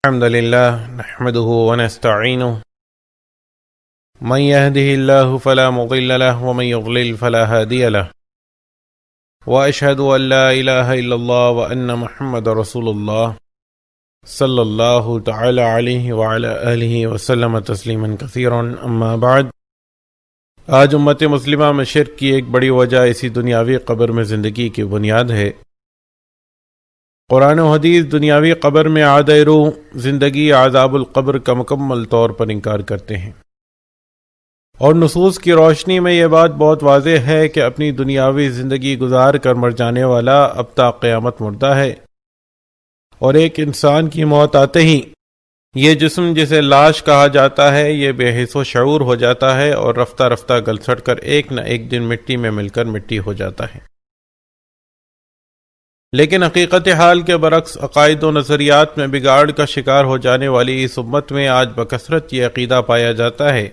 الحمد لله نحمده ونستعينه من يهده الله فلا مضل له ومن يضلل فلا هادي له وأشهد أن لا إله إلا الله وأن محمد رسول الله صلی اللہ تعالی علیہ وعلى آلہ وسلم تسلیما کثیرا اما بعد۔ آج امت مسلمہ میں شرک کی ایک بڑی وجہ اسی دنیاوی قبر میں زندگی کی بنیاد ہے۔ قرآن و حدیث دنیاوی قبر میں عادہ روح زندگی عذاب القبر کا مکمل طور پر انکار کرتے ہیں، اور نصوص کی روشنی میں یہ بات بہت واضح ہے کہ اپنی دنیاوی زندگی گزار کر مر جانے والا اب تا قیامت مردہ ہے، اور ایک انسان کی موت آتے ہی یہ جسم جسے لاش کہا جاتا ہے یہ بے حس و شعور ہو جاتا ہے اور رفتہ رفتہ گل سڑ کر ایک نہ ایک دن مٹی میں مل کر مٹی ہو جاتا ہے۔ لیکن حقیقت حال کے برعکس عقائد و نظریات میں بگاڑ کا شکار ہو جانے والی اس امت میں آج بکثرت یہ عقیدہ پایا جاتا ہے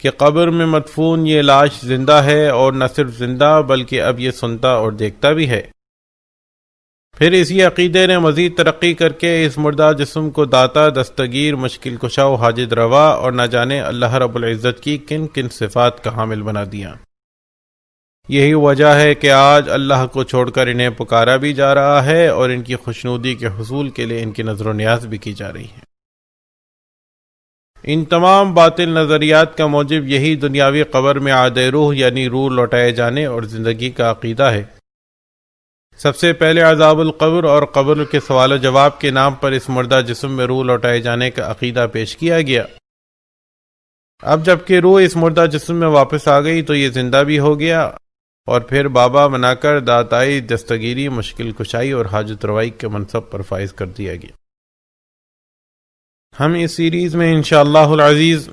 کہ قبر میں مدفون یہ لاش زندہ ہے، اور نہ صرف زندہ بلکہ اب یہ سنتا اور دیکھتا بھی ہے۔ پھر اسی عقیدے نے مزید ترقی کر کے اس مردہ جسم کو داتا، دستگیر، مشکل کشا و حاجت روا اور نہ جانے اللہ رب العزت کی کن کن صفات کا حامل بنا دیا۔ یہی وجہ ہے کہ آج اللہ کو چھوڑ کر انہیں پکارا بھی جا رہا ہے اور ان کی خوشنودی کے حصول کے لیے ان کی نظر و نیاز بھی کی جا رہی ہے۔ ان تمام باطل نظریات کا موجب یہی دنیاوی قبر میں عادہ روح یعنی روح لوٹائے جانے اور زندگی کا عقیدہ ہے۔ سب سے پہلے عذاب القبر اور قبر کے سوال و جواب کے نام پر اس مردہ جسم میں روح لوٹائے جانے کا عقیدہ پیش کیا گیا۔ اب جب کہ روح اس مردہ جسم میں واپس آ گئی تو یہ زندہ بھی ہو گیا، اور پھر بابا بنا کر داتائی، دستگیری، مشکل کشائی اور حاجت روائی کے منصب پر فائز کر دیا گیا۔ ہم اس سیریز میں انشاءاللہ العزیز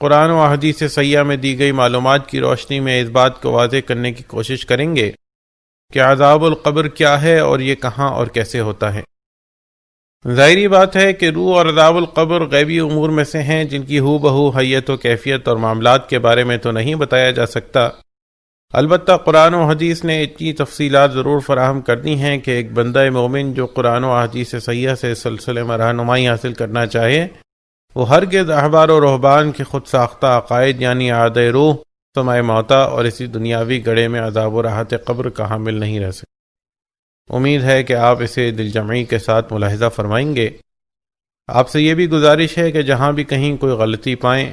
قرآن و حدیث صحیحہ میں دی گئی معلومات کی روشنی میں اس بات کو واضح کرنے کی کوشش کریں گے کہ عذاب القبر کیا ہے اور یہ کہاں اور کیسے ہوتا ہے۔ ظاہری بات ہے کہ روح اور عذاب القبر غیبی امور میں سے ہیں جن کی ہو بہو حیت و کیفیت اور معاملات کے بارے میں تو نہیں بتایا جا سکتا، البتہ قرآن و حدیث نے اتنی تفصیلات ضرور فراہم کر دی ہیں کہ ایک بندہ مومن جو قرآن و حدیث صحیحہ سے سلسلے میں رہنمائی حاصل کرنا چاہے وہ ہرگز احبار و رہبان کے خود ساختہ عقائد یعنی عادہ روح، سمائے موتا اور اسی دنیاوی گڑھے میں عذاب و راحت قبر کا حامل نہیں رہ سکتے۔ امید ہے کہ آپ اسے دل جمعی کے ساتھ ملاحظہ فرمائیں گے۔ آپ سے یہ بھی گزارش ہے کہ جہاں بھی کہیں کوئی غلطی پائیں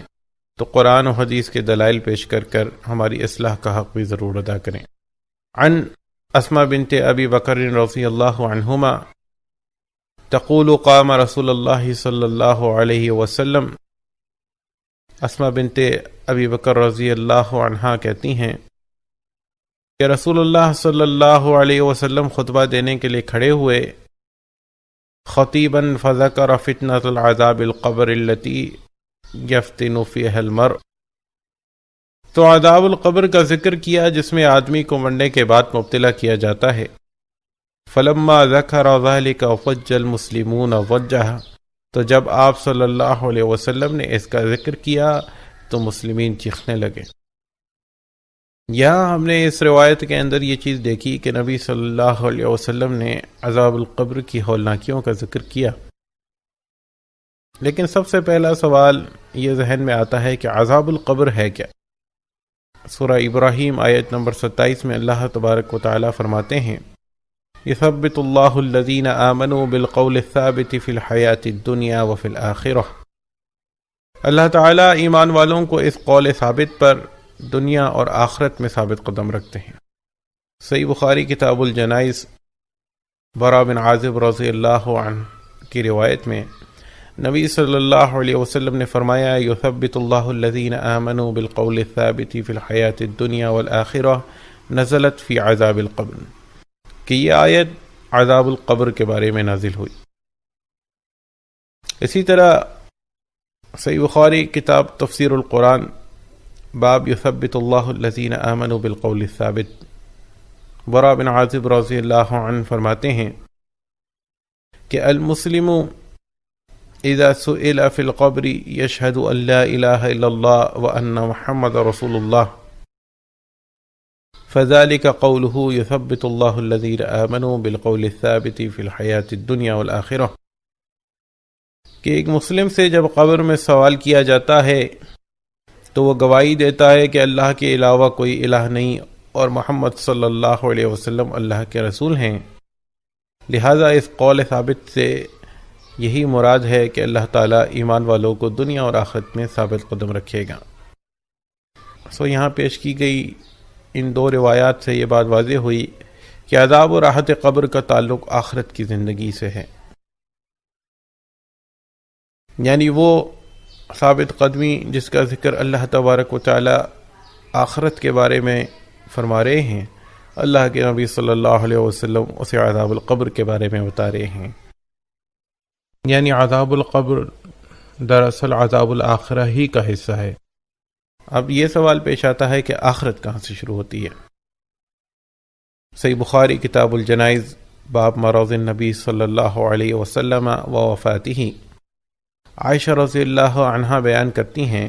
تو قرآن و حدیث کے دلائل پیش کر کر ہماری اصلاح کا حق بھی ضرور ادا کریں۔ عن اسماء بنت ابی بکر رضی اللہ عنہما تقول قام رسول اللہ صلی اللہ علیہ وسلم، اسماء بنت ابی بکر رضی اللہ عنہا کہتی ہیں کہ رسول اللہ صلی اللہ علیہ وسلم خطبہ دینے کے لیے کھڑے ہوئے، خطیباً فذکر فتنۃ العذاب القبر التی یفتن فیہا المرء، تو عذاب القبر کا ذکر کیا جس میں آدمی کو مرنے کے بعد مبتلا کیا جاتا ہے۔ فلما ذکر ذلک فج المسلمون وجہ، تو جب آپ صلی اللہ علیہ وسلم نے اس کا ذکر کیا تو مسلمین چیخنے لگے۔ یہاں ہم نے اس روایت کے اندر یہ چیز دیکھی کہ نبی صلی اللہ علیہ وسلم نے عذاب القبر کی ہولناکیوں کا ذکر کیا، لیکن سب سے پہلا سوال یہ ذہن میں آتا ہے کہ عذاب القبر ہے کیا؟ سورہ ابراہیم آیت نمبر 27 میں اللہ تبارک و تعالی فرماتے ہیں، یثبت اللہ الذین آمنوا بالقول الثابت فی الحیاۃ الدنیا وفی الآخرہ، اللہ تعالیٰ ایمان والوں کو اس قول ثابت پر دنیا اور آخرت میں ثابت قدم رکھتے ہیں۔ صحیح بخاری کتاب الجنائز برا بن عازب رضی اللہ عنہ کی روایت میں نبی صلی اللہ علیہ وسلم نے فرمایا، یثبت اللہ الذین آمنوا بالقول الثابت فی الحیاۃ الدنیا والآخرہ نزلت فی عذاب القبر، کہ یہ آیت عذاب القبر کے بارے میں نازل ہوئی۔ اسی طرح صحیح بخاری کتاب تفسیر القرآن باب یثبت اللہ الذین آمنوا بالقول الثابت، برا بن عازب رضی اللہ عنہ فرماتے ہیں کہ المسلم اذا سئل فی القبر یشہد ان لا الہ الا اللہ وان محمد رسول اللہ فذلك قوله يثبت الله الذين آمنوا بالقول الثابت في الحياة الدنيا والآخرة، کہ ایک مسلم سے جب قبر میں سوال کیا جاتا ہے تو وہ گواہی دیتا ہے کہ اللہ کے علاوہ کوئی الہ نہیں اور محمد صلی اللہ علیہ وسلم اللہ کے رسول ہیں، لہٰذا اس قول ثابت سے یہی مراد ہے کہ اللہ تعالیٰ ایمان والوں کو دنیا اور آخرت میں ثابت قدم رکھے گا۔ یہاں پیش کی گئی ان دو روایات سے یہ بات واضح ہوئی کہ عذاب و راحت قبر کا تعلق آخرت کی زندگی سے ہے، یعنی وہ ثابت قدمی جس کا ذکر اللہ تبارک و تعالی آخرت کے بارے میں فرما رہے ہیں، اللہ کے نبی صلی اللہ علیہ وسلم اسے عذاب القبر کے بارے میں بتا رہے ہیں۔ یعنی عذاب القبر دراصل عذاب الآخرہ ہی کا حصہ ہے۔ اب یہ سوال پیش آتا ہے کہ آخرت کہاں سے شروع ہوتی ہے؟ صحیح بخاری کتاب الجنائز باب مرض النبی صلی اللہ علیہ وسلم و وفاتہ، عائشہ رضی اللہ عنہا بیان کرتی ہیں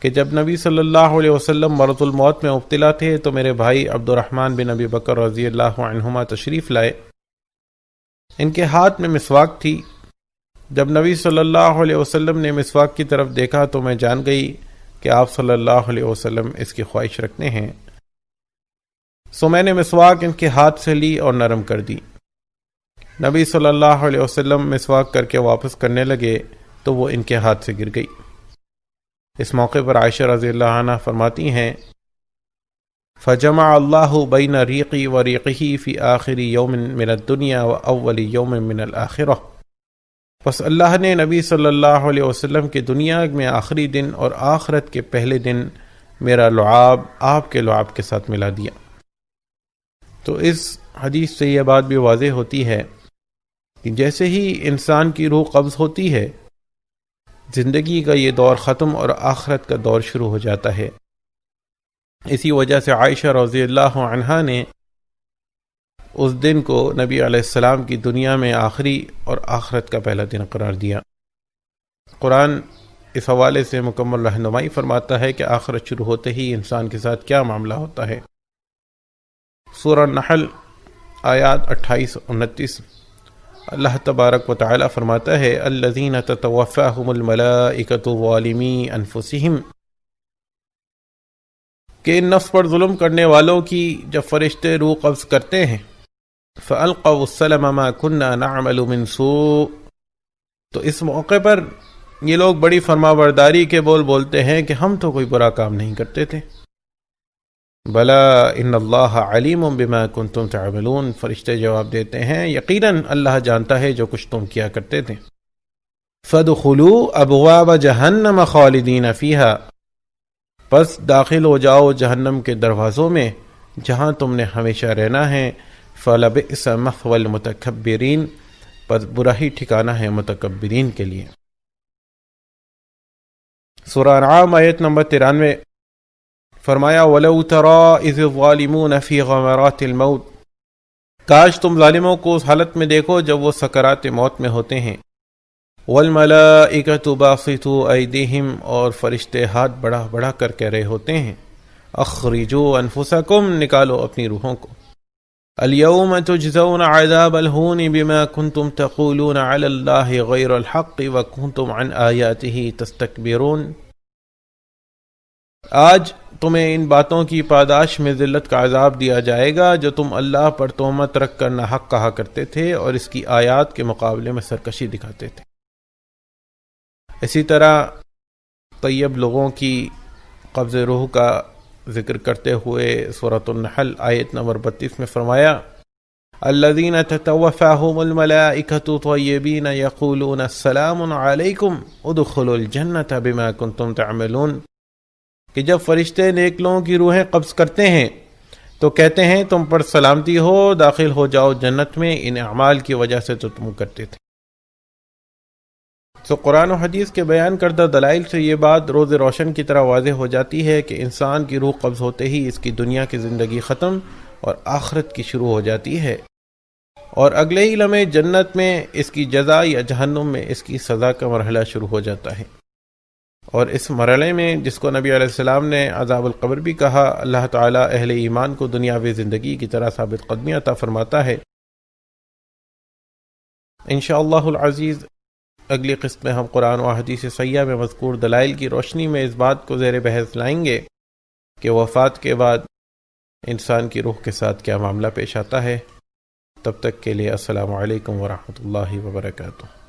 کہ جب نبی صلی اللہ علیہ وسلم مرض الموت میں مبتلا تھے تو میرے بھائی عبد الرحمن بن ابی بکر رضی اللہ عنہما تشریف لائے۔ ان کے ہاتھ میں مسواک تھی۔ جب نبی صلی اللہ علیہ وسلم نے مسواک کی طرف دیکھا تو میں جان گئی کہ آپ صلی اللہ علیہ وسلم اس کی خواہش رکھتے ہیں، سو میں نے مسواک ان کے ہاتھ سے لی اور نرم کر دی۔ نبی صلی اللہ علیہ وسلم مسواک کر کے واپس کرنے لگے تو وہ ان کے ہاتھ سے گر گئی۔ اس موقع پر عائشہ رضی اللہ عنہ فرماتی ہیں فجمع اللہ بین ریقی و ریقہ فی آخر یوم من الدنیا و اول یوم من الآخرہ، پس اللہ نے نبی صلی اللہ علیہ وسلم کے دنیا میں آخری دن اور آخرت کے پہلے دن میرا لعاب آپ کے لعاب کے ساتھ ملا دیا۔ تو اس حدیث سے یہ بات بھی واضح ہوتی ہے کہ جیسے ہی انسان کی روح قبض ہوتی ہے، زندگی کا یہ دور ختم اور آخرت کا دور شروع ہو جاتا ہے۔ اسی وجہ سے عائشہ رضی اللہ عنہا نے اس دن کو نبی علیہ السلام کی دنیا میں آخری اور آخرت کا پہلا دن قرار دیا۔ قرآن اس حوالے سے مکمل رہنمائی فرماتا ہے کہ آخرت شروع ہوتے ہی انسان کے ساتھ کیا معاملہ ہوتا ہے۔ سورہ نحل آیات 28-29 اللہ تبارک و تعالی فرماتا ہے الذین تتوفاہم الملائکۃ ظالمی انفسہم، کہ ان نفس پر ظلم کرنے والوں کی جب فرشتے روح قبض کرتے ہیں فَأَلْقَوْا السَّلَمَ مَا كُنَّا نَعْمَلُ مِنْ سُوءٍ، تو اس موقع پر یہ لوگ بڑی فرما برداری کے بول بولتے ہیں کہ ہم تو کوئی برا کام نہیں کرتے تھے۔ بلا ان اللہ علیم بما کنتم تعملون، فرشتے جواب دیتے ہیں یقیناً اللہ جانتا ہے جو کچھ تم کیا کرتے تھے۔ فَادْخُلُوا أَبْوَابَ جَهَنَّمَ خَالِدِينَ فِيهَا، پس داخل ہو جاؤ جہنم کے دروازوں میں جہاں تم نے ہمیشہ رہنا ہے۔ فَلَبِئْسَ مَثْوَى الْمُتَكَبِّرِينَ، پس برا ہی ٹھکانہ ہے متکبرین کے لیے۔ سورہ انعام آیت نمبر 93 فرمایا وَلَوْ تَرَىٰ إِذِ الظَّالِمُونَ فِي غَمَرَاتِ الْمَوْتِ، کاش تم ظالموں کو اس حالت میں دیکھو جب وہ سکرات موت میں ہوتے ہیں۔ وَالْمَلَائِكَةُ بَاسِطُو أَيْدِيهِمْ، اور فرشتے ہاتھ بڑھا بڑھا کر کہہ رہے ہوتے ہیں اخرجوا انفسکم، نکالو اپنی روحوں کو۔ اليوم تجزون عذاب الہون بما کنتم تقولون علی اللہ غیر الحق وکنتم عن آیاتہ تستکبرون، آج تمہیں ان باتوں کی پاداش میں ذلت کا عذاب دیا جائے گا جو تم اللہ پر تہمت رکھ کر ناحق کہا کرتے تھے اور اس کی آیات کے مقابلے میں سرکشی دکھاتے تھے۔ اسی طرح طیب لوگوں کی قبض روح کا ذکر کرتے ہوئے سورۃ النحل آیت نمبر 32 میں فرمایا الذین تتوفاہم الملائکۃ طیبین یقولون السلام علیکم ادخلوا الجنۃ بما کنتم تعملون، کہ جب فرشتے نیک لوگوں کی روحیں قبض کرتے ہیں تو کہتے ہیں تم پر سلامتی ہو، داخل ہو جاؤ جنت میں ان اعمال کی وجہ سے تو تم کرتے تھے۔ تو قرآن و حدیث کے بیان کردہ دلائل سے یہ بات روز روشن کی طرح واضح ہو جاتی ہے کہ انسان کی روح قبض ہوتے ہی اس کی دنیا کی زندگی ختم اور آخرت کی شروع ہو جاتی ہے، اور اگلے ہی لمحے جنت میں اس کی جزا یا جہنم میں اس کی سزا کا مرحلہ شروع ہو جاتا ہے۔ اور اس مرحلے میں جس کو نبی علیہ السلام نے عذاب القبر بھی کہا، اللہ تعالیٰ اہل ایمان کو دنیاوی زندگی کی طرح ثابت قدمی عطا فرماتا ہے۔ انشاءاللہ العزیز اگلی قسط میں ہم قرآن و حدیث صحیحہ میں مذکور دلائل کی روشنی میں اس بات کو زیر بحث لائیں گے کہ وفات کے بعد انسان کی روح کے ساتھ کیا معاملہ پیش آتا ہے۔ تب تک کے لیے السلام علیکم ورحمۃ اللہ وبرکاتہ۔